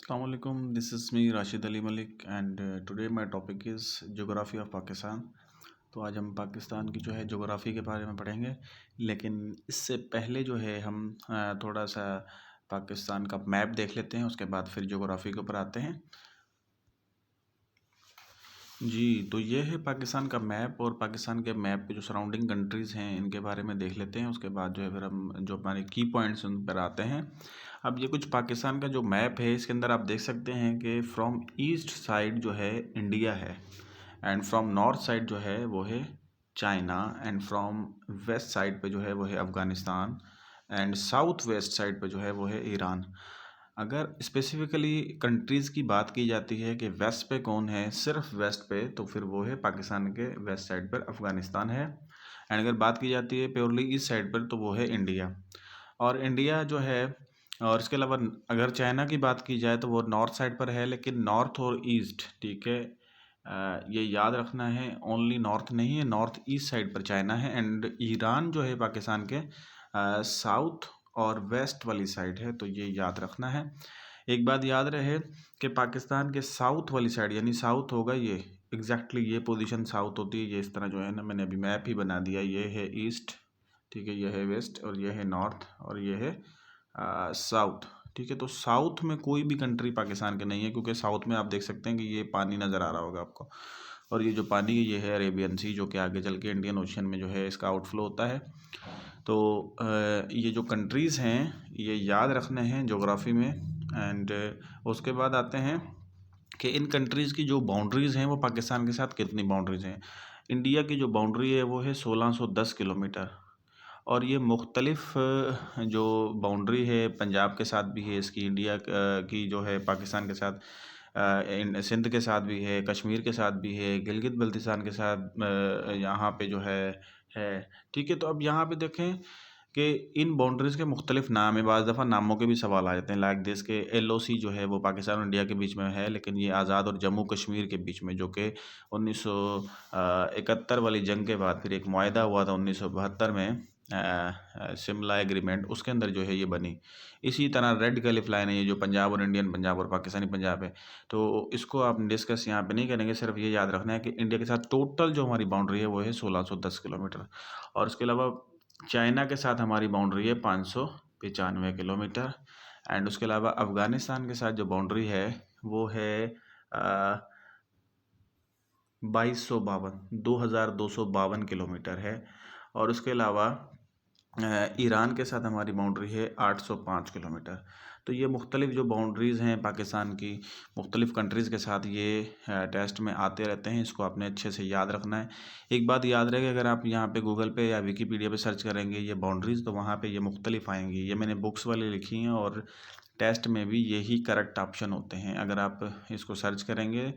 Assalamualaikum. This is me Rashid Ali Malik and today my topic is Geography of Pakistan. तो आज हम पाकिस्तान की जो है जोग्राफ़ी के बारे में पढ़ेंगे, लेकिन इससे पहले जो है हम थोड़ा सा पाकिस्तान का मैप देख लेते हैं, उसके बाद फिर जोग्राफ़ी के ऊपर आते हैं। जी, तो ये है पाकिस्तान का मैप और पाकिस्तान के मैप पे जो सराउंडिंग कंट्रीज़ हैं इनके बारे में देख लेते हैं। उसके बाद जो है फिर हम जो हमारे की पॉइंट्स उन पर आते हैं। अब ये कुछ पाकिस्तान का जो मैप है इसके अंदर आप देख सकते हैं कि फ्रॉम ईस्ट साइड जो है इंडिया है, एंड फ्रॉम नॉर्थ साइड जो है वो है China, and from west side पे जो है वो है Afghanistan, and south west side पे जो है वो है ईरान। अगर स्पेसिफिकली कंट्रीज़ की बात की जाती है कि वेस्ट पे कौन है, सिर्फ वेस्ट पे, तो फिर वो है पाकिस्तान के वेस्ट साइड पर अफ़गानिस्तान है। एंड अगर बात की जाती है प्योरली ईस्ट साइड पर तो वो है इंडिया। और इंडिया जो है, और इसके अलावा अगर चाइना की बात की जाए तो वो नॉर्थ साइड पर है, लेकिन नॉर्थ और ईस्ट, ठीक है, ये याद रखना है, ओनली नॉर्थ नहीं है, नॉर्थ ईस्ट साइड पर चाइना है। एंड ईरान जो है पाकिस्तान के साउथ और वेस्ट वाली साइड है, तो ये याद रखना है। एक बात याद रहे कि पाकिस्तान के साउथ वाली साइड यानी साउथ होगा ये, एग्जैक्टली ये पोजीशन साउथ होती है। ये इस तरह जो है ना, मैंने अभी मैप ही बना दिया, ये है ईस्ट, ठीक है, ये है वेस्ट, और ये है नॉर्थ, और ये है साउथ। ठीक है, तो साउथ में कोई भी कंट्री पाकिस्तान के नहीं है, क्योंकि साउथ में आप देख सकते हैं कि ये पानी नज़र आ रहा होगा आपको, और ये जो पानी है ये है अरेबियन सी, जो कि आगे चल के इंडियन ओशन में जो है इसका आउटफ्लो होता है। तो ये जो कंट्रीज़ हैं ये याद रखने हैं जोग्राफ़ी में। एंड उसके बाद आते हैं कि इन कंट्रीज़ की जो बाउंड्रीज़ हैं वो पाकिस्तान के साथ कितनी बाउंड्रीज़ हैं। इंडिया की जो बाउंड्री है वो है 1610 किलोमीटर, और ये मुख्तलिफ जो बाउंड्री है पंजाब के साथ भी है इसकी, इंडिया की जो है पाकिस्तान के साथ, सिंध के साथ भी है, कश्मीर के साथ भी है, गिलगित बल्तिस्तान के साथ यहाँ पे जो है। ठीक है, तो अब यहाँ पे देखें कि इन बाउंड्रीज़ के मुख्तलिफ नाम है, बाज़ दफ़ा नामों के भी सवाल आ जाते हैं, लाइक दिस के LOC जो है वो पाकिस्तान और इंडिया के बीच में है, लेकिन ये आज़ाद और जम्मू कश्मीर के बीच में, जो कि 1971 वाली जंग के बाद फिर एक मुआहदा हुआ था 1972 में, शिमला एग्रीमेंट, उसके अंदर जो है ये बनी। इसी तरह रेड गलिफ लाइन है, ये जो पंजाब और इंडियन पंजाब और पाकिस्तानी पंजाब है, तो इसको आप डिस्कस यहाँ पे नहीं करेंगे, सिर्फ ये याद रखना है कि इंडिया के साथ टोटल जो हमारी बाउंड्री है वो है 1610 किलोमीटर। और उसके अलावा चाइना के साथ हमारी बाउंड्री है 595 किलोमीटर। एंड उसके अलावा अफ़गानिस्तान के साथ जो बाउंड्री है वो है 2252 किलोमीटर है। और उसके अलावा ईरान के साथ हमारी बाउंड्री है 805 किलोमीटर। तो ये मुख्तलिफ जो बाउंड्रीज़ हैं पाकिस्तान की मुख्तलिफ कंट्रीज़ के साथ, ये टेस्ट में आते रहते हैं, इसको आपने अच्छे से याद रखना है। एक बात याद रहे कि अगर आप यहाँ पे गूगल पे या विकीपीडिया पे सर्च करेंगे ये बाउंड्रीज़, तो वहाँ पे ये मुख्तलिफ आएंगी। ये मैंने बुक्स वाली लिखी हैं और टेस्ट में भी यही करेक्ट ऑप्शन होते हैं। अगर आप इसको सर्च करेंगे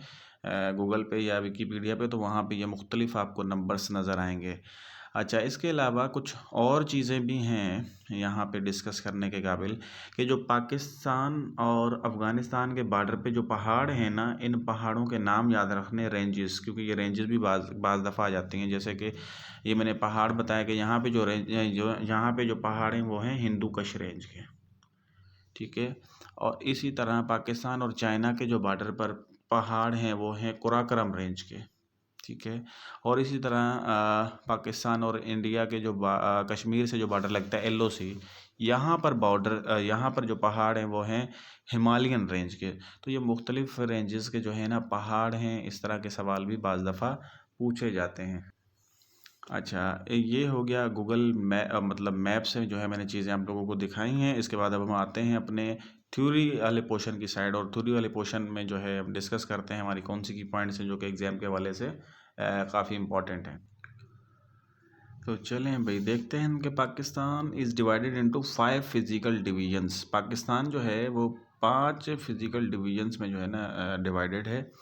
गूगल पे या विकीपीडिया पे, तो वहाँ पे ये मुख्तलिफ आपको नंबर्स नज़र आएंगे। अच्छा, इसके अलावा कुछ और चीज़ें भी हैं यहाँ पे डिस्कस करने के काबिल, कि जो पाकिस्तान और अफ़गानिस्तान के बॉर्डर पे जो पहाड़ हैं ना, इन पहाड़ों के नाम याद रखने, रेंजेस, क्योंकि ये रेंजेस भी बाज़ दफ़ा आ जाती हैं। जैसे कि ये मैंने पहाड़ बताया कि यहाँ पे जो रेंज जो यहाँ पे जो पहाड़ हैं वो हैं हिंदू कश रेंज के, ठीक है। और इसी तरह पाकिस्तान और चाइना के जो बॉर्डर पर पहाड़ हैं वो हैं कुराकरम रेंज के, ठीक है। और इसी तरह पाकिस्तान और इंडिया के जो कश्मीर से जो बॉर्डर लगता है LOC, यहाँ पर बॉर्डर, यहाँ पर जो पहाड़ हैं वो हैं हिमालयन रेंज के। तो ये मुख्तलिफ रेंजेस के जो है ना पहाड़ हैं, इस तरह के सवाल भी बाज़ दफ़ा पूछे जाते हैं। अच्छा, ये हो गया गूगल मतलब मैप से जो है मैंने चीज़ें आप लोगों को दिखाई हैं। इसके बाद अब हम आते हैं अपने थ्योरी वाले पोर्शन की साइड, और थ्योरी वाले पोर्शन में जो है हम डिस्कस करते हैं हमारी कौन सी की पॉइंट्स हैं जो कि एग्ज़ाम के हवाले से काफ़ी इंपॉर्टेंट हैं। तो चलें भाई देखते हैं कि Pakistan is divided into 5 physical divisions. Pakistan जो है वो 5 फिज़िकल डिवीजन्स में जो है ना डिवाइडेड है।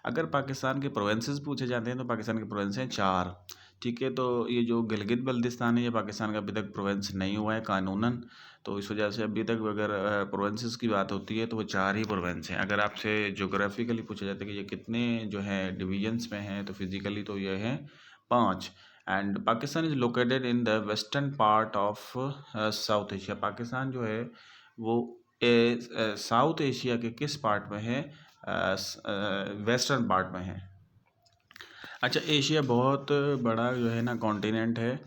अगर पाकिस्तान के प्रोविंसेस पूछे जाते हैं तो पाकिस्तान के प्रोविंस हैं 4, ठीक है। तो ये जो गिलगित बल्तिस्तान है ये पाकिस्तान का अभी तक प्रोविंस नहीं हुआ है कानूनन, तो इस वजह से अभी तक अगर प्रोविंसेस की बात होती है तो वो 4 ही प्रोविंस हैं। अगर आपसे जोग्राफिकली पूछा जाता है कि ये कितने जो है डिवीजन्स में हैं, तो फिज़िकली तो ये हैं 5। And Pakistan is located in the western part of south Asia. Pakistan जो है वो साउथ एशिया के किस पार्ट में है? वेस्टर्न पार्ट में है। अच्छा, एशिया बहुत बड़ा जो है ना कॉन्टिनेंट है,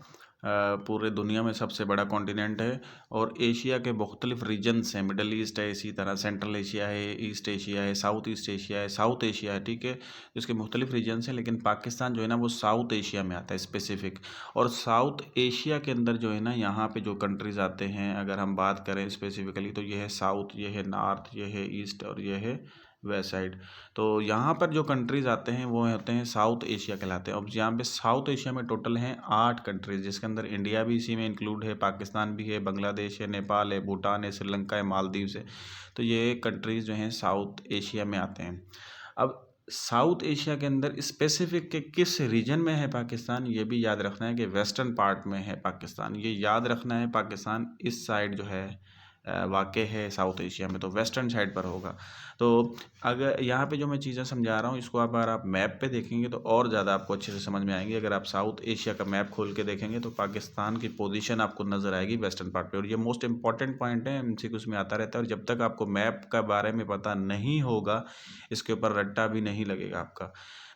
पूरे दुनिया में सबसे बड़ा कॉन्टिनेंट है। और एशिया के मुख्तलिफ रीजन्स हैं, मिडल ईस्ट है, इसी तरह सेंट्रल एशिया है, ईस्ट एशिया है, साउथ ईस्ट एशिया है, साउथ एशिया है, ठीक है। इसके मुख्तलिफ रीजन्स हैं, लेकिन पाकिस्तान जो है ना वो साउथ एशिया में आता है स्पेसिफिक। और साउथ एशिया के अंदर जो है ना यहाँ पे जो कंट्रीज़ आते हैं, अगर हम बात करें स्पेसिफिकली, तो ये है साउथ, ये है नॉर्थ, ये है ईस्ट और ये है वेस्ट साइड। तो यहाँ पर जो कंट्रीज़ आते हैं वो होते हैं साउथ एशिया कहलाते हैं। अब यहाँ पे साउथ एशिया में टोटल हैं 8 कंट्रीज़, जिसके अंदर इंडिया भी इसी में इंक्लूड है, पाकिस्तान भी है, बांग्लादेश है, नेपाल है, भूटान है, श्रीलंका है, मालदीव्स है। तो ये कंट्रीज़ जो हैं साउथ एशिया में आते हैं। अब साउथ एशिया के अंदर स्पेसिफिक के किस रीजन में है पाकिस्तान, ये भी याद रखना है कि वेस्टर्न पार्ट में है पाकिस्तान। ये याद रखना है, पाकिस्तान इस साइड जो है वाक़ है साउथ एशिया में, तो वेस्टर्न साइड पर होगा। तो अगर यहाँ पे जो मैं चीज़ें समझा रहा हूँ, इसको अगर आप मैप पे देखेंगे तो और ज़्यादा आपको अच्छे से समझ में आएंगी। अगर आप साउथ एशिया का मैप खोल के देखेंगे तो पाकिस्तान की पोजीशन आपको नज़र आएगी वेस्टर्न पार्ट पे। और ये मोस्ट इंपॉर्टेंट पॉइंट है, एमसीक्यूज़ में आता रहता है। और जब तक आपको मैप का बारे में पता नहीं होगा, इसके ऊपर रट्टा भी नहीं लगेगा आपका।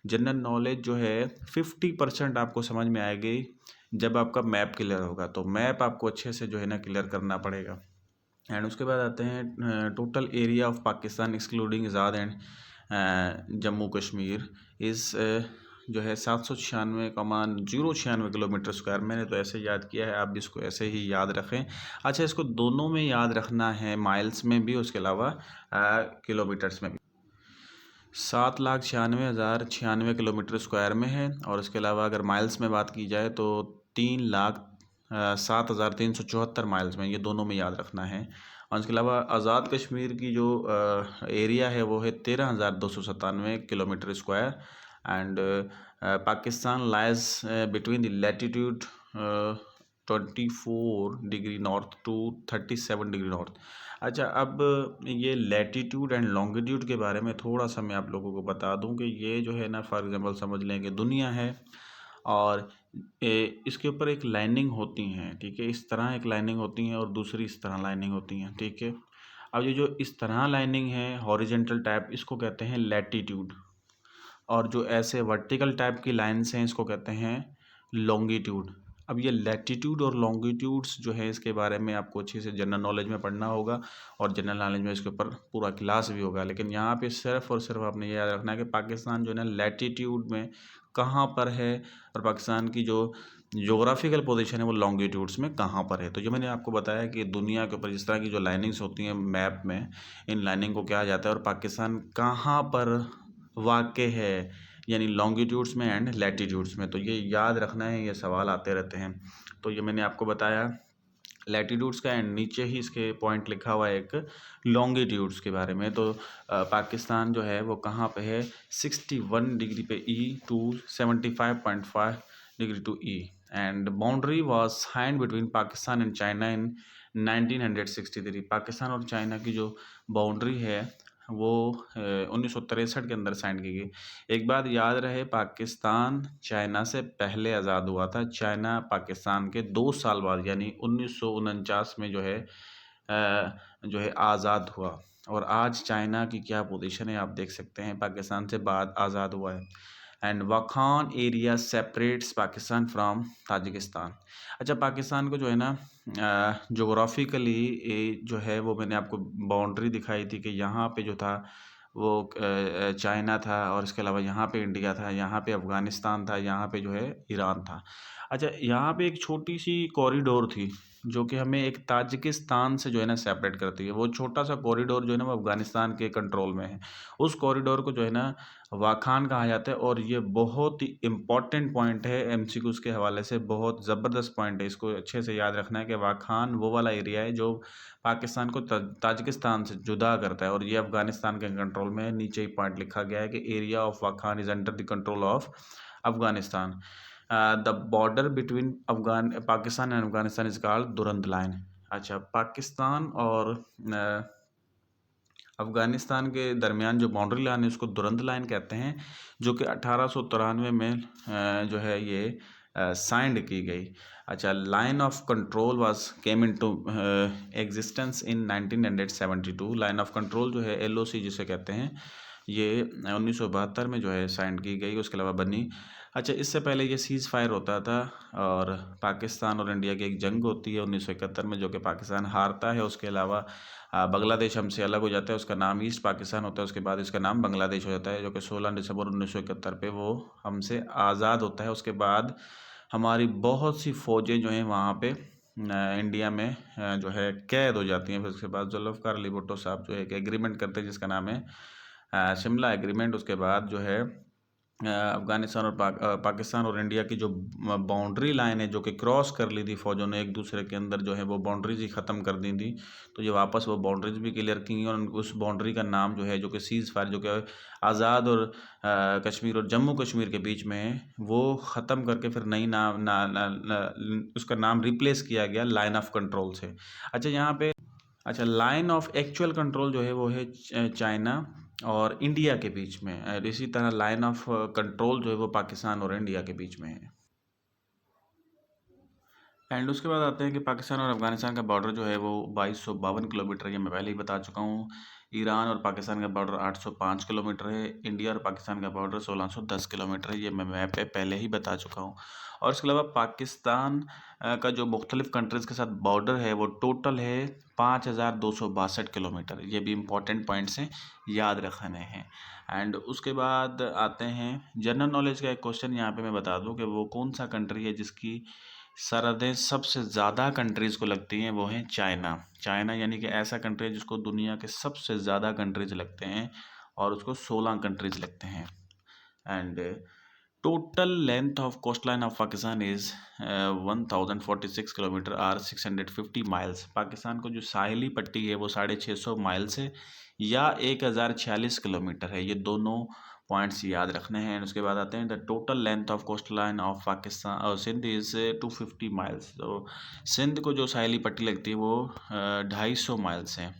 जनरल नॉलेज जो है 50% आपको समझ में आएगी जब आपका मैप क्लियर होगा। तो मैप आपको अच्छे से जो है ना क्लियर करना पड़ेगा। एंड उसके बाद आते हैं total area of Pakistan excluding Azad and Jammu Kashmir is जो है 796,096 किलोमीटर स्क्वायर। मैंने तो ऐसे याद किया है, आप भी इसको ऐसे ही याद रखें। अच्छा, इसको दोनों में याद रखना है, माइल्स में भी, उसके अलावा किलोमीटर्स में भी। 7,96,096 किलोमीटर स्क्वायर में है। और इसके अलावा अगर माइल्स में बात की जाए तो 3,07,374 माइल्स में, ये दोनों में याद रखना है। और इसके अलावा आज़ाद कश्मीर की जो एरिया है वो है 13,297 kilometre square. And Pakistan lies between the latitude 24 degree north to 37 degree north. अच्छा, अब ये लैटिट्यूड एंड लॉन्गिट्यूड के बारे में थोड़ा सा मैं आप लोगों को बता दूं कि ये जो है ना, फॉर एग्जांपल समझ लें कि दुनिया है और इसके ऊपर एक लाइनिंग होती हैं, ठीक है। इस तरह एक लाइनिंग होती है और दूसरी इस तरह लाइनिंग होती हैं, ठीक है। अब ये जो इस तरह लाइनिंग है हॉरिजेंटल टाइप, इसको कहते हैं लैटिट्यूड। और जो ऐसे वर्टिकल टाइप की लाइन्स हैं इसको कहते हैं लॉन्गिट्यूड। अब ये लैटिट्यूड और लॉन्गिट्यूड्स जो है, इसके बारे में आपको अच्छे से जनरल नॉलेज में पढ़ना होगा और जनरल नॉलेज में इसके ऊपर पूरा क्लास भी होगा। लेकिन यहाँ पे सिर्फ और सिर्फ आपने ये याद रखना है कि पाकिस्तान जो है ना लैटिट्यूड में कहाँ पर है और पाकिस्तान की जो जोग्राफिकल पोजीशन है वो लॉन्गिट्यूड्स में कहाँ पर है। तो ये मैंने आपको बताया कि दुनिया के ऊपर जिस तरह की जो लाइनिंग्स होती हैं मैप में, इन लाइनिंग को क्या जाता है और पाकिस्तान कहाँ पर वाक़ है, यानी लॉन्गिट्यूड्स में एंड लैटिट्यूड्स में। तो ये याद रखना है, ये सवाल आते रहते हैं। तो ये मैंने आपको बताया लैटिट्यूड्स का, एंड नीचे ही इसके पॉइंट लिखा हुआ है एक लॉन्गिट्यूड्स के बारे में। तो पाकिस्तान जो है वो कहाँ पे है, 61 डिग्री पे E to 75.5 degree to E. And boundary was signed between Pakistan and China in 1963। Pakistan और चाइना की जो बाउंड्री है वो 1963 के अंदर साइन की गई। एक बात याद रहे, पाकिस्तान चाइना से पहले आज़ाद हुआ था। चाइना पाकिस्तान के 2 साल बाद यानी 1949 में जो है आज़ाद हुआ। और आज चाइना की क्या पोजीशन है आप देख सकते हैं, पाकिस्तान से बाद आज़ाद हुआ है। And Wakhan area separates Pakistan from Tajikistan. अच्छा, पाकिस्तान को जो है ना जोग्राफिकली जो है वो मैंने आपको बाउंड्री दिखाई थी कि यहाँ पे जो था वो चाइना था, और इसके अलावा यहाँ पे इंडिया था, यहाँ पे अफ़गानिस्तान था, यहाँ पे जो है ईरान था। अच्छा, यहाँ पे एक छोटी सी कॉरिडोर थी जो कि हमें एक ताजिकिस्तान से जो है ना सेपरेट करती है। वो छोटा सा कॉरिडोर जो है ना वो अफ़गानिस्तान के कंट्रोल में है। उस कॉरिडोर को जो है ना वाखान कहा जाता है। और ये बहुत ही इम्पॉर्टेंट पॉइंट है, एमसीक्यूज़ के हवाले से बहुत ज़बरदस्त पॉइंट है। इसको अच्छे से याद रखना है कि वाखान वो वाला एरिया है जो पाकिस्तान को ताजिकिस्तान से जुदा करता है और ये अफ़गानिस्तान के कंट्रोल में है। नीचे ही पॉइंट लिखा गया है कि area of Wakhan is under the control of Afghanistan. The border between Pakistan and Afghanistan is called Durand line. अच्छा, पाकिस्तान और अफ़गानिस्तान के दरमियान जो बाउंड्री लाइन है उसको दुरंत लाइन कहते हैं, जो कि 1893 में जो है ये साइंड की गई। अच्छा, line of control was came into existence in 1972। Line of control जो है LOC जिसे कहते हैं, ये 1972 में जो है साइन की गई, उसके अलावा बनी। अच्छा, इससे पहले ये सीज़ फायर होता था और पाकिस्तान और इंडिया की एक जंग होती है 1971 में, जो कि पाकिस्तान हारता है। उसके अलावा बांग्लादेश हमसे अलग हो जाता है, उसका नाम ईस्ट पाकिस्तान होता है, उसके बाद इसका नाम बांग्लादेश हो जाता है, जो कि 16 दिसंबर 1971 पे वो हमसे आज़ाद होता है। उसके बाद हमारी बहुत सी फ़ौजें जो हैं वहाँ पे इंडिया में जो है कैद हो जाती हैं। फिर उसके बाद जुल्फ़िकार अली भुट्टो साहब जो है एक एग्रीमेंट करते हैं जिसका नाम है शिमला एग्रीमेंट। उसके बाद जो है अफ़गानिस्तान और पाकिस्तान और इंडिया की जो बाउंड्री लाइन है, जो कि क्रॉस कर ली थी फ़ौजों ने एक दूसरे के अंदर, जो है वो बाउंड्रीज ही ख़त्म कर दी थी। तो ये वापस वो बाउंड्रीज भी क्लियर की और उस बाउंड्री का नाम जो है, जो कि सीज़ फायर, जो कि आज़ाद और कश्मीर और जम्मू कश्मीर के बीच में है, वो ख़त्म करके फिर नई नाम उसका नाम रिप्लेस किया गया लाइन ऑफ कंट्रोल से। अच्छा, यहाँ पे अच्छा, लाइन ऑफ एक्चुअल कंट्रोल जो है वो है चाइना और इंडिया के बीच में, और इसी तरह लाइन ऑफ कंट्रोल जो है वो पाकिस्तान और इंडिया के बीच में है। एंड उसके बाद आते हैं कि पाकिस्तान और अफगानिस्तान का बॉर्डर जो है वो 2252 किलोमीटर, ये मैं पहले ही बता चुका हूँ। ईरान और पाकिस्तान का बॉर्डर 805 किलोमीटर है। इंडिया और पाकिस्तान का बॉर्डर 1610 किलोमीटर है, ये मैं मैप पे पहले ही बता चुका हूँ। और इसके अलावा पाकिस्तान का जो मुख्तलिफ़ कंट्रीज़ के साथ बॉर्डर है वो टोटल है 5262 किलोमीटर। ये भी इम्पोर्टेंट पॉइंट्स हैं, याद रखने हैं। एंड उसके बाद आते हैं जनरल नॉलेज का एक क्वेश्चन, यहाँ पे मैं बता दूं कि वो कौन सा कंट्री है जिसकी सरहदें सबसे ज़्यादा कंट्रीज़ को लगती हैं, वो है चाइना। चाइना यानी कि ऐसा कंट्री है जिसको दुनिया के सबसे ज़्यादा कंट्रीज़ लगते हैं, और उसको 16 कंट्रीज़ लगते हैं। And total length of coast line of Pakistan is 1046 kilometre or 650 miles. Pakistan को जो साहिली पट्टी है वो 650 माइल्स है या 1046 किलोमीटर है। ये दोनों पॉइंट्स याद रखने हैं। उसके बाद आते हैं the total length of coast line of Pakistan और सिंध इज़ 250 माइल्स। तो सिंध को जो साहिली पट्टी लगती है वो 250 माइल्स है।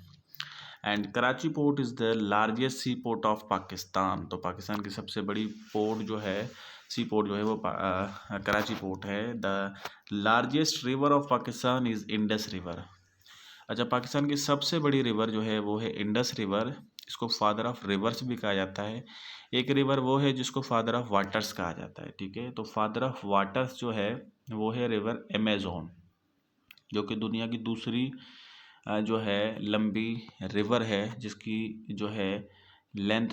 And Karachi port is the largest C port of Pakistan. तो पाकिस्तान की सबसे बड़ी पोर्ट जो है, सी पोर्ट जो है वो कराची पोर्ट है। The largest river of Pakistan is Indus river. अच्छा, पाकिस्तान की सबसे बड़ी रिवर जो है वो है इंडस रिवर। इसको फादर ऑफ रिवर्स भी कहा जाता है। एक रिवर वो है जिसको फादर ऑफ वाटर्स कहा जाता है, ठीक है। तो फादर ऑफ वाटर्स जो है वो है रिवर अमेज़न, जो कि दुनिया की दूसरी जो है लंबी रिवर है, जिसकी जो है लेंथ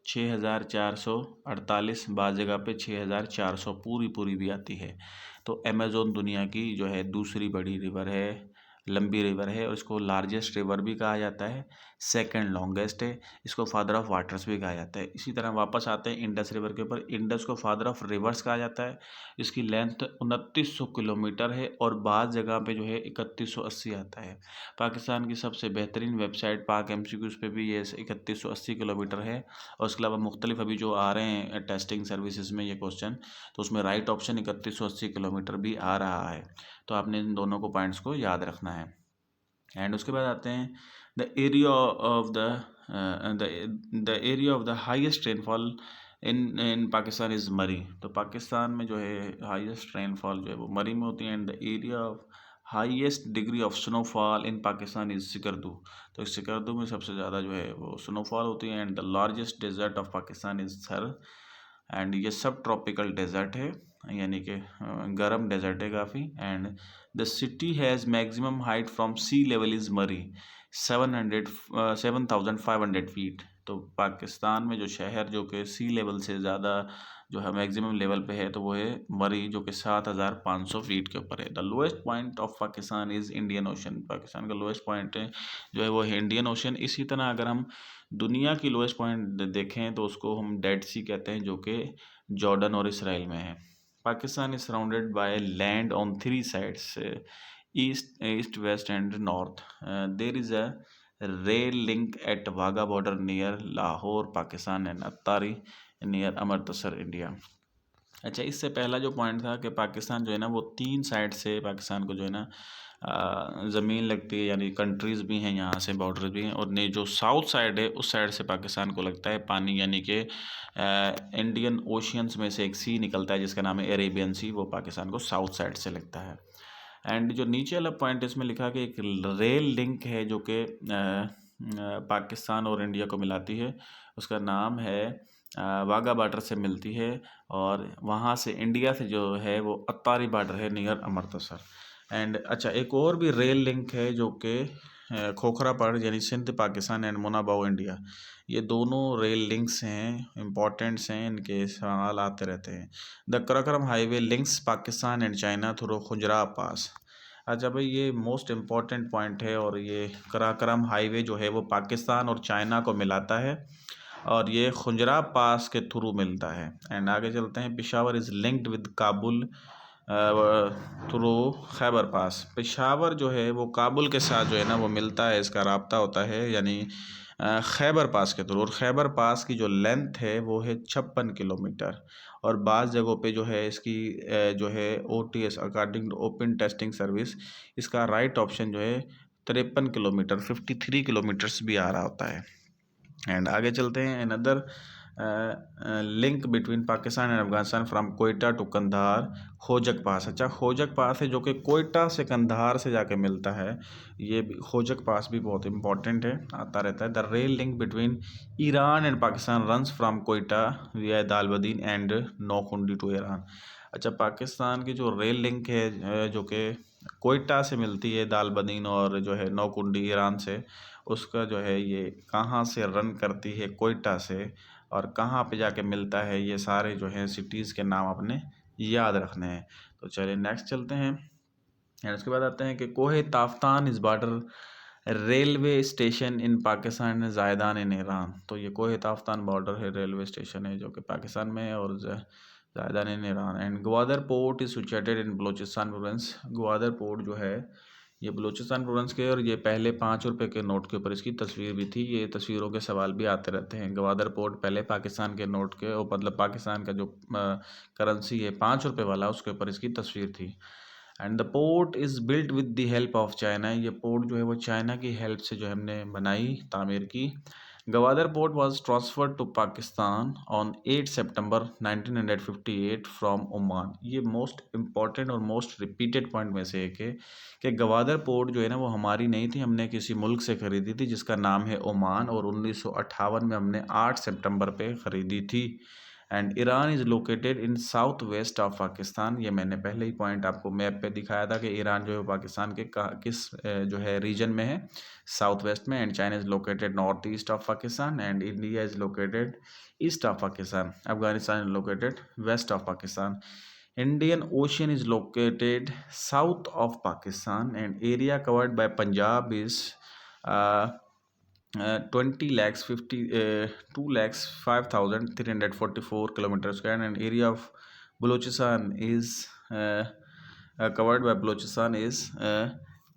6448, बाज़ जगह पे 6400 पूरी पूरी भी आती है। तो अमेज़न दुनिया की जो है दूसरी बड़ी रिवर है, लंबी रिवर है, और इसको लार्जेस्ट रिवर भी कहा जाता है, सेकंड लॉन्गेस्ट है। इसको फादर ऑफ वाटर्स भी कहा जाता है। इसी तरह वापस आते हैं इंडस रिवर के ऊपर। इंडस को फादर ऑफ रिवर्स कहा जाता है। इसकी लेंथ 2900 किलोमीटर है और बाज़ जगह पे जो है 3180 आता है। पाकिस्तान की सबसे बेहतरीन वेबसाइट पाक MCQ पे भी ये 3180 किलोमीटर है। और उसके अलावा मुख्तलिफ अभी जो आ रहे हैं टेस्टिंग सर्विसेज में ये क्वेश्चन, तो उसमें राइट ऑप्शन 3180 किलोमीटर भी आ रहा है। तो आपने इन दोनों को पॉइंट्स को याद रखना है। एंड उसके बाद आते हैं the area of the area of the highest rainfall in Pakistan is मरी। तो पाकिस्तान में जो है हाईएस्ट रेनफॉल जो है वो मरी में होती है। And the area of highest degree of snowfall in Pakistan is Skardu. तो इस सिकरदू में सबसे ज़्यादा जो है वो स्नोफॉल होती है। And the largest desert of Pakistan is Thar. And ये सब ट्रॉपिकल डेजर्ट है, यानी कि गर्म डेजर्ट है काफ़ी। And the city has maximum height from sea level is Murree 7500 feet. तो पाकिस्तान में जो शहर जो कि सी लेवल से ज़्यादा जो है मैक्सिमम लेवल पे है, तो वो है मरी, जो कि 7500 फीट के ऊपर है। The lowest point of Pakistan is Indian ocean. Pakistan का लोएस्ट पॉइंट है जो है वो है इंडियन ओशन। इसी तरह अगर हम दुनिया की लोएस्ट पॉइंट देखें तो उसको हम डेड सी कहते हैं, जो कि जॉर्डन और इसराइल में है। Pakistan is surrounded by land on 3 sides, east west and north. There is a rail link eight Wagah border near Lahore Pakistan and Attari near Amritsar India. अच्छा, इससे पहला जो पॉइंट था कि पाकिस्तान जो है ना वो 3 साइड से पाकिस्तान को जो है ना ज़मीन लगती है, यानी कंट्रीज़ भी हैं यहाँ से, बॉर्डर भी हैं। और ने जो साउथ साइड है उस साइड से पाकिस्तान को लगता है पानी, यानी कि इंडियन ओशियंस में से एक सी निकलता है जिसका नाम है अरेबियन सी, वो पाकिस्तान को साउथ साइड से लगता है। एंड जो नीचे वाला पॉइंट इसमें लिखा कि एक रेल लिंक है जो कि पाकिस्तान और इंडिया को मिलाती है, उसका नाम है वाघा बॉर्डर से मिलती है, और वहाँ से इंडिया से जो है वो अत्तारी बॉर्डर है नियर अमृतसर। एंड अच्छा, एक और भी रेल लिंक है जो कि खोखरा पहाड़ यानी सिंध पाकिस्तान एंड मुनाबाव इंडिया, ये दोनों रेल लिंक्स हैं, इम्पॉर्टेंट्स हैं, इनके सवाल आते रहते हैं। The Karakoram highway links Pakistan and China through Khunjerab pass. अच्छा भाई, ये मोस्ट इम्पॉर्टेंट पॉइंट है, और ये कराकोरम हाईवे जो है वो पाकिस्तान और चाइना को मिलाता है, और ये खुजरा पास के थ्रू मिलता है। एंड आगे चलते हैं, Peshawar is linked with Kabul through Khyber pass. Peshawar जो है वो काबुल के साथ जो है ना वो मिलता है, इसका राब्ता होता है, यानी खैबर पास के थ्रू। और खैबर पास की जो लेंथ है वो है 56 किलोमीटर, और बाज़ जगहों पे जो है इसकी जो है OTS according to open testing service, इसका राइट ऑप्शन जो है 53 किलोमीटर 53 किलोमीटर्स भी आ रहा होता है। एंड आगे चलते हैं, another link between Pakistan and Afghanistan from Quetta to Kandahar Khojak pass. अच्छा, खोजक पास है जो कि कोयटा से कंधार से जाके मिलता है, ये भी खोजक पास भी बहुत इंपॉर्टेंट है, आता रहता है। The rail link between Iran and Pakistan runs from Quetta विया दालबदीन एंड नौकुंडी टू ईरान। अच्छा, पाकिस्तान की जो रेल लिंक है जो कि कोयटा से मिलती है दालबदीन और जो है नौकुंडी ईरान से, उसका जो है ये कहाँ से रन करती है, कोयटा से, और कहाँ पे जाके मिलता है, ये सारे जो हैं सिटीज़ के नाम अपने याद रखने हैं। तो चलिए नेक्स्ट चलते हैं, एंड उसके बाद आते हैं कि Kohe Taftan is border railway station in Pakistan Zahedan in Iran. तो ये कोहे ताफ्तान बॉर्डर है, रेलवे स्टेशन है जो कि पाकिस्तान में है, और Zahedan in Iran. And Gwadar port is situated in Balochistan province. Gwadar port जो है ये बलूचिस्तान प्रोविंस के, और ये पहले 5 रुपए के नोट के ऊपर इसकी तस्वीर भी थी। ये तस्वीरों के सवाल भी आते रहते हैं। ग्वादर पोर्ट पहले पाकिस्तान के नोट के, और मतलब पाकिस्तान का जो करेंसी है 5 रुपए वाला, उसके ऊपर इसकी तस्वीर थी। And the port is built with the help of China. ये पोर्ट जो है वो चाइना की हेल्प से जो है हमने बनाई, तामीर की। Gwadar port was transferred to Pakistan on 8 September 1958 from Oman. ये मोस्ट इम्पॉर्टेंट और मोस्ट रिपीटेड पॉइंट में से एक है कि गवादर पोर्ट जो है ना वो हमारी नहीं थी, हमने किसी मुल्क से ख़रीदी थी जिसका नाम है ओमान, और 1958 में हमने 8 सितंबर पे ख़रीदी थी। And Iran is located in south west of Pakistan. ये मैंने पहले ही पॉइंट आपको मैप पे दिखाया था कि ईरान जो है पाकिस्तान के किस जो है रीजन में है, साउथ वेस्ट में। And China is located north east of Pakistan, and India is located east of Pakistan. Afghanistan is located west of Pakistan. Indian ocean is located south of Pakistan, and area covered by Punjab is 20 lakhs 2,05,344 kilometers square, and area of Balochistan is covered by Balochistan is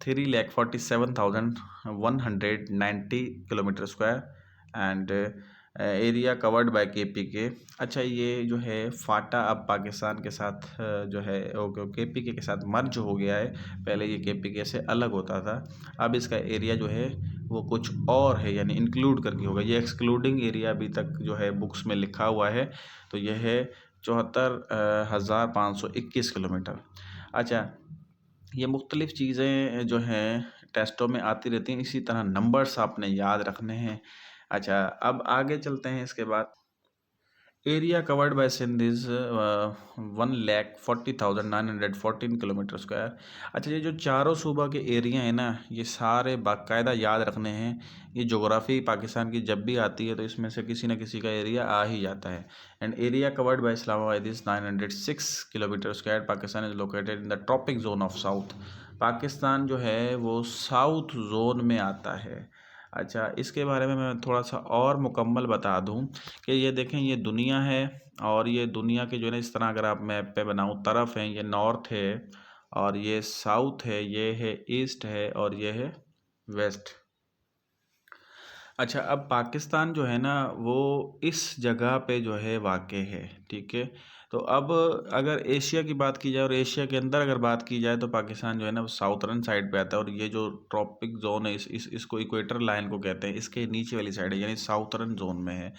3,47,190 kilometers square, and area covered bye KPK। अच्छा, ये जो है फाटा अब पाकिस्तान के साथ जो है KPK के साथ मर्ज हो गया है। पहले ये KPK से अलग होता था, अब इसका एरिया जो है वो कुछ और है, यानी इंक्लूड करके होगा। ये एक्सक्लूडिंग एरिया अभी तक जो है बुक्स में लिखा हुआ है, तो यह है 74,521 किलोमीटर। अच्छा, ये मुख्तलिफ़ चीज़ें जो हैं टेस्टों में आती रहती हैं, इसी तरह नंबर्स आपने याद रखने हैं। अच्छा, अब आगे चलते हैं, इसके बाद area covered by Sindh is 1,40,914 kilometre square. अच्छा, ये जो चारों सूबा के एरिया हैं ना, ये सारे बाकायदा याद रखने हैं। ये जोग्राफ़ी पाकिस्तान की जब भी आती है तो इसमें से किसी न किसी का एरिया आ ही जाता है। And area covered by Islamabad is 906 kilometre square. Pakistan is located in the tropic zone of south. Pakistan जो है वो साउथ जोन में आता है। अच्छा, इसके बारे में मैं थोड़ा सा और मुकम्मल बता दूं कि ये देखें, ये दुनिया है, और ये दुनिया के जो है ना, इस तरह अगर आप मैप पे बनाऊं, तरफ हैं, ये नॉर्थ है, और ये साउथ है, ये है ईस्ट है, और ये है वेस्ट। अच्छा, अब पाकिस्तान जो है ना वो इस जगह पे जो है वाक़ है, ठीक है? तो अब अगर एशिया की बात की जाए और एशिया के अंदर अगर बात की जाए तो पाकिस्तान जो है ना वो साउथर्न साइड पे आता है और ये जो ट्रॉपिक ज़ोन है इसको इक्वेटर लाइन को कहते हैं, इसके नीचे वाली साइड है यानी साउथर्न ज़ोन में है।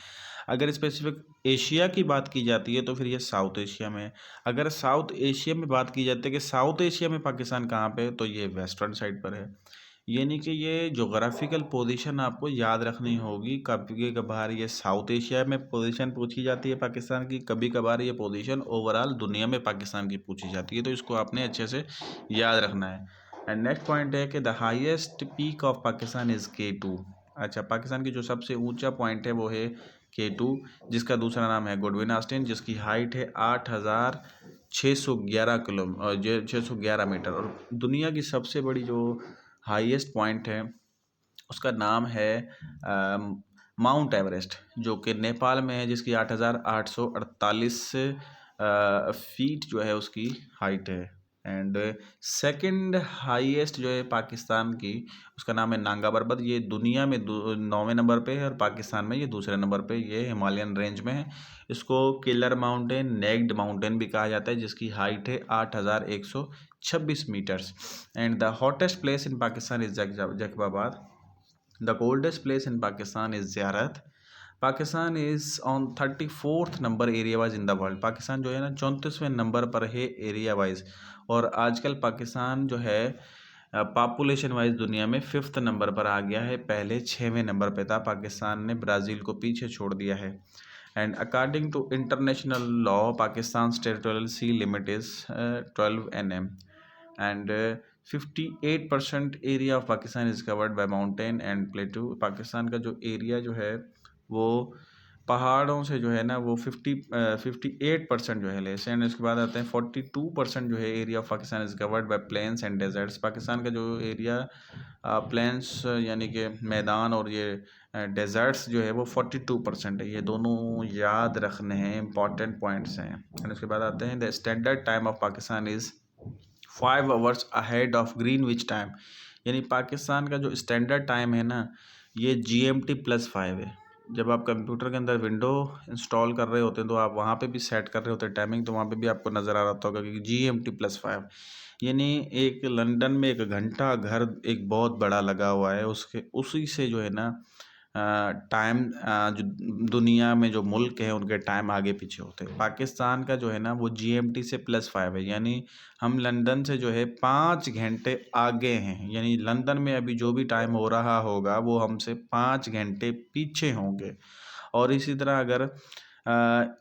अगर स्पेसिफ़िक एशिया की बात की जाती है तो फिर ये साउथ एशिया में है। अगर साउथ एशिया में बात की जाती है कि साउथ एशिया में पाकिस्तान कहाँ पे है, तो ये वेस्टर्न साइड पर है। यानी कि ये ज्योग्राफिकल पोजीशन आपको याद रखनी होगी। कभी-कभार ये साउथ एशिया में पोजीशन पूछी जाती है पाकिस्तान की, कभी-कभार ये पोजीशन ओवरऑल दुनिया में पाकिस्तान की पूछी जाती है, तो इसको आपने अच्छे से याद रखना है। एंड नेक्स्ट पॉइंट है कि the highest peak of Pakistan is K2। अच्छा, पाकिस्तान की जो सबसे ऊँचा पॉइंट है वो है K2, जिसका दूसरा नाम है गुडविन ऑस्टिन, जिसकी हाइट है 8,611 611 मीटर और दुनिया की सबसे बड़ी जो हाईएस्ट पॉइंट है उसका नाम है माउंट एवरेस्ट, जो कि नेपाल में है, जिसकी 8,848 फीट जो है उसकी हाइट है। एंड सेकंड हाईएस्ट जो है पाकिस्तान की, उसका नाम है नांगा परबत। ये दुनिया में 9वें नंबर पे है और पाकिस्तान में ये दूसरे नंबर पे, ये हिमालयन रेंज में है। इसको किलर माउंटेन, नेक्ड माउंटेन भी कहा जाता है, जिसकी हाइट है 8,126 metres. And the hottest place in Pakistan is Jacobabad. The coldest place in Pakistan is Ziyarat. Pakistan is on 34th number area wise in the world. Pakistan जो है ना 34वें नंबर पर है एरिया वाइज और आजकल पाकिस्तान जो है पॉपुलेशन वाइज दुनिया में 5th नंबर पर आ गया है। पहले 6वें नंबर पे था। पाकिस्तान ने ब्राज़ील को पीछे छोड़ दिया है। And according to international law Pakistan territorial sea limit is 12 NM and 58% area of Pakistan is covered by mountain and plateau. Pakistan का जो एरिया जो है वो पहाड़ों से जो है ना वो 58% जो है लेस एंड उसके बाद आते हैं 42% जो है area of Pakistan is covered by plains and deserts. Pakistan का जो एरिया प्लेन्स यानी कि मैदान और ये डेजर्ट्स जो है वो 42% है। ये दोनों याद रखने हैं, इंपॉर्टेंट पॉइंट्स हैं। एंड उसके बाद आते हैं the standard time of Pakistan is 5 hours ahead of Greenwich time. यानी पाकिस्तान का जो स्टैंडर्ड टाइम है ना ये GMT+5 है। जब आप कंप्यूटर के अंदर विंडो इंस्टॉल कर रहे होते हैं तो आप वहाँ पे भी सेट कर रहे होते हैं टाइमिंग, तो वहाँ पे भी आपको नज़र आ रहा होगा कि GMT+5 यानी एक लंदन में एक घंटा घर एक बहुत बड़ा लगा हुआ है, उसके उसी से जो है ना टाइम जो दुनिया में जो मुल्क हैं उनके टाइम आगे पीछे होते हैं। पाकिस्तान का जो है ना वो GMT से +5 है, यानी हम लंदन से जो है 5 घंटे आगे हैं। यानी लंदन में अभी जो भी टाइम हो रहा होगा वो हमसे 5 घंटे पीछे होंगे। और इसी तरह अगर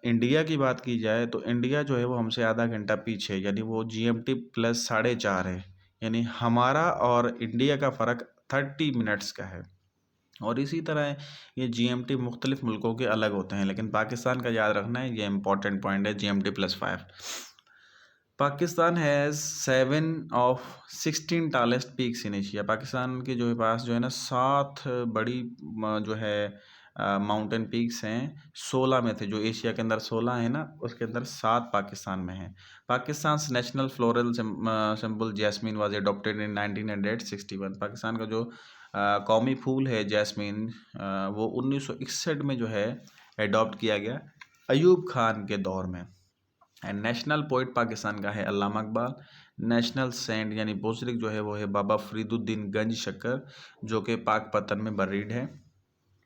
इंडिया की बात की जाए तो इंडिया जो है वो हमसे आधा घंटा पीछे है, यानी वो GMT+4.5 है। यानी हमारा और इंडिया का फ़र्क 30 मिनट्स का है। और इसी तरह ये GMT मुख्तलिफ मुल्कों के अलग होते हैं, लेकिन पाकिस्तान का याद रखना है, ये इंपॉर्टेंट पॉइंट है GMT+5। Pakistan has 7 of 16 tallest peaks in Asia. Pakistan के जो है पास जो है ना 7 बड़ी जो है माउंटेन पीक्स हैं। 16 में थे, जो एशिया के अंदर 16 है ना उसके अंदर 7 पाकिस्तान में हैं। Pakistan national floral symbol jasmine was adopted in 1961। Pakistan का जो कौमी फूल है जैस्मीन, वो 1961 में जो है एडॉप्ट किया गया अयूब खान के दौर में। एंड नेशनल पोइट पाकिस्तान का है अल्लामा इकबाल। नेशनल सेंट यानी बोसरिक जो है वो है बाबा फरीदुद्दीन गंज शक्कर, जो कि पाकपतन में बरीड है।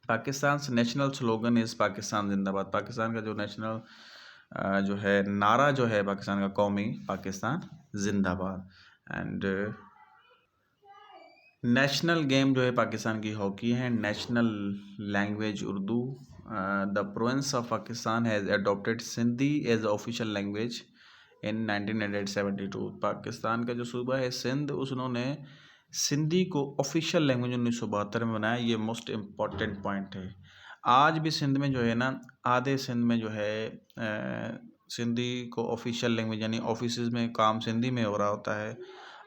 Pakistan national slogan is Pakistan जिंदाबाद। पाकिस्तान का जो नेशनल जो है नारा जो है पाकिस्तान का कौमी, पाकिस्तान जिंदाबाद। एंड नेशनल गेम जो है पाकिस्तान की हॉकी है। National language Urdu. The province of Pakistan has adopted Sindhi as official language in 1972। Pakistan का जो सूबा है सिंध, उन्होंने सिंधी को ऑफिशियल लैंग्वेज 1972 में बनाया। ये मोस्ट इम्पॉर्टेंट पॉइंट है। आज भी सिंध में जो है ना आधे सिंध में जो है सिंधी को ऑफिशियल लैंग्वेज यानी ऑफिस में काम सिंधी में हो रहा होता है।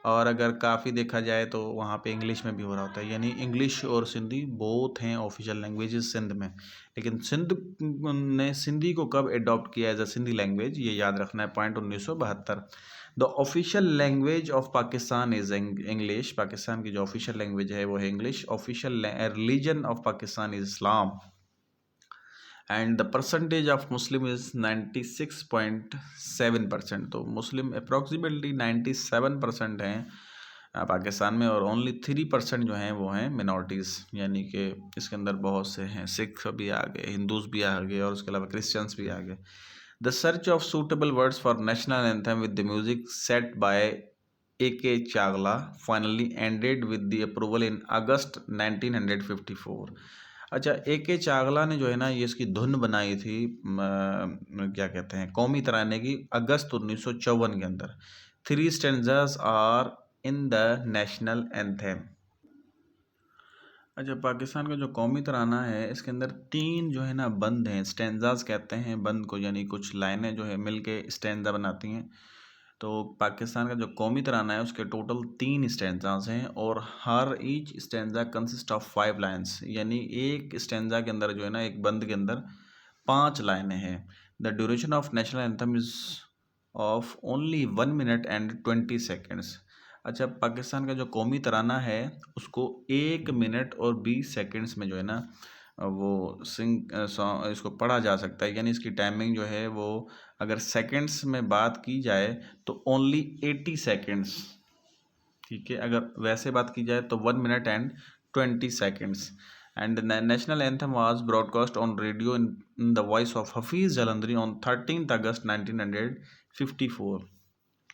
और अगर काफ़ी देखा जाए तो वहाँ पे इंग्लिश में भी हो रहा होता है, यानी इंग्लिश और सिंधी बोथ हैं ऑफिशियल लैंग्वेजेस सिंध में। लेकिन सिंध ने सिंधी को कब एडॉप्ट किया एज अ सिंधी लैंग्वेज, ये याद रखना है, point 1972। The official language of Pakistan is English. Pakistan की जो ऑफिशियल लैंग्वेज है वो है English. Official religion of Pakistan is Islam and the percentage of Muslim is 96.7%। तो मुस्लिम अप्रॉक्सीमेटली 97% हैं पाकिस्तान में, और ओनली 3% जो हैं वो हैं मिनॉरिटीज़, यानी कि इसके अंदर बहुत से हैं, सिख भी आ गए, हिंदूज भी आ गए, और उसके अलावा क्रिश्चियंस भी आ गए। The search of suitable words for national anthem with the music set by A.K. Chagla finally ended with the approval in August 1954। अच्छा, A.K. चागला ने जो है ना ये इसकी धुन बनाई थी, क्या कहते हैं, कौमी तराने की, अगस्त 1954 के अंदर। 3 stanzas are in the national anthem. अच्छा, पाकिस्तान का जो कौमी तराना है इसके अंदर 3 जो है ना बंद हैं, स्टेंजास कहते हैं बंद को, यानी कुछ लाइनें जो है मिलके स्टेंजा बनाती हैं। तो पाकिस्तान का जो कौमी तराना है उसके टोटल 3 स्टेंजास हैं, और हर each stanza consist of 5 lines, यानी एक स्टेंजा के अंदर जो है ना, एक बंद के अंदर 5 लाइनें हैं। The duration of national anthem is of only 1 minute and 20 seconds. अच्छा, पाकिस्तान का जो कौमी तराना है उसको 1 मिनट और 20 सेकेंड्स में जो है ना वो सॉन्ग इसको पढ़ा जा सकता है, यानी इसकी टाइमिंग जो है वो अगर सेकंड्स में बात की जाए तो ओनली 80 सेकंड्स, ठीक है। अगर वैसे बात की जाए तो 1 minute and 20 seconds. And national anthem was broadcast on radio in the voice of Hafeez Jalandhari on 13 अगस्त 1954।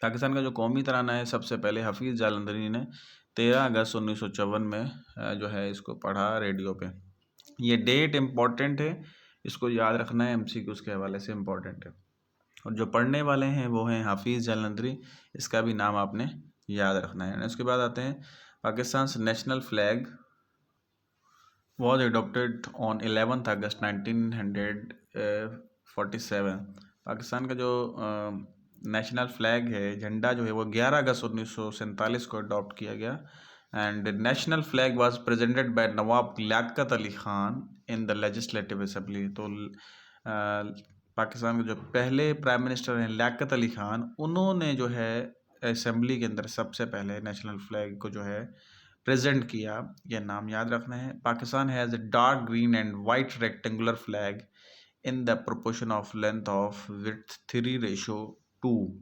पाकिस्तान का जो कौमी तराना है सबसे पहले हफीज़ जालंधरी ने 13 अगस्त 1954 में जो है इसको पढ़ा रेडियो पे। ये डेट इम्पॉर्टेंट है, इसको याद रखना है, MCQ के हवाले से इम्पॉर्टेंट है। और जो पढ़ने वाले हैं वो हैं हाफिज़ जालंधरी, इसका भी नाम आपने याद रखना है। उसके बाद आते हैं Pakistan national flag was adopted on 11 अगस्त 1947। पाकिस्तान का जो नेशनल फ्लैग है, झंडा जो है वो 11 अगस्त 1947 को अडॉप्ट किया गया। And national flag was presented by Nawab Liaquat Ali Khan in the legislative assembly. तो पाकिस्तान के जो पहले प्राइम मिनिस्टर हैं लियाकत अली खान, उन्होंने जो है असेंबली के अंदर सबसे पहले नेशनल फ्लैग को जो है प्रेजेंट किया। यह नाम याद रखना है। Pakistan has a dark green and white rectangular flag in the proportion of length of width 3:2।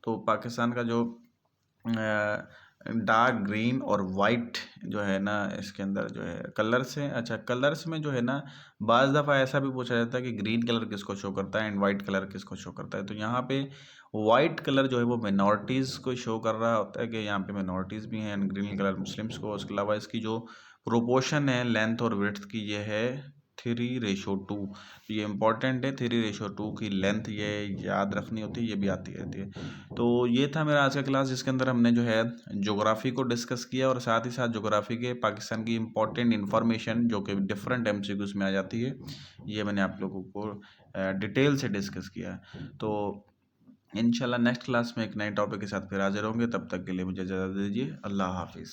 तो पाकिस्तान का जो डार्क ग्रीन और वाइट जो है ना इसके अंदर जो है कलर्स हैं। अच्छा, कलर्स में जो है ना बाज़ दफ़ा ऐसा भी पूछा जाता है कि ग्रीन कलर किसको शो करता है एंड वाइट कलर किसको शो करता है। तो यहाँ पे वाइट कलर जो है वो मिनॉरिटीज़ को शो कर रहा होता है कि यहाँ पे मिनॉरिटीज़ भी हैं, एंड ग्रीन कलर मुस्लिम्स को। उसके अलावा इसकी जो प्रोपोर्शन है लेंथ और विड्थ की, ये है 3:2। ये इंपॉर्टेंट है, 3:2 की लेंथ ये याद रखनी होती है, ये भी आती रहती है। तो ये था मेरा आज का क्लास, जिसके अंदर हमने जो है ज्योग्राफी को डिस्कस किया, और साथ ही साथ ज्योग्राफी के पाकिस्तान की इंपॉर्टेंट इन्फॉर्मेशन जो कि डिफरेंट MCQs में आ जाती है, ये मैंने आप लोगों को डिटेल से डिस्कस किया। तो इंशाल्लाह नेक्स्ट क्लास में एक नए टॉपिक के साथ फिर हाजिर होंगे। तब तक के लिए मुझे इजाज़त दीजिए। अल्लाह हाफिज़।